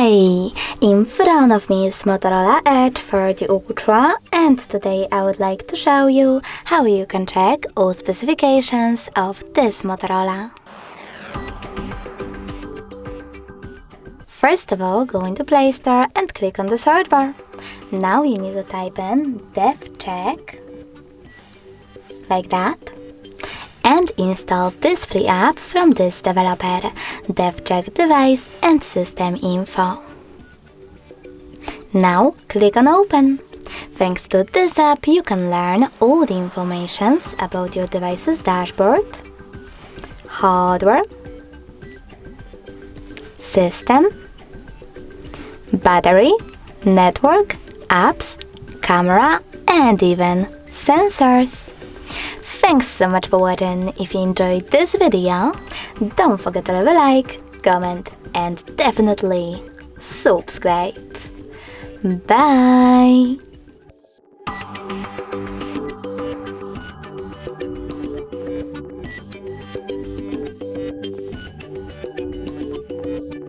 Hey! In front of me is Motorola Edge 30 Ultra, and today I would like to show you how you can check all specifications of this Motorola. First of all, go into Play Store and click on the search bar. Now you need to type in DevCheck, like that, and install this free app from this developer, DevCheck Device and System Info. Now click on Open. Thanks to this app you can learn all the informations about your device's dashboard, hardware, system, battery, network, apps, camera, and even sensors. Thanks so much for watching. If you enjoyed this video, don't forget to leave a like, comment, and definitely subscribe. Bye!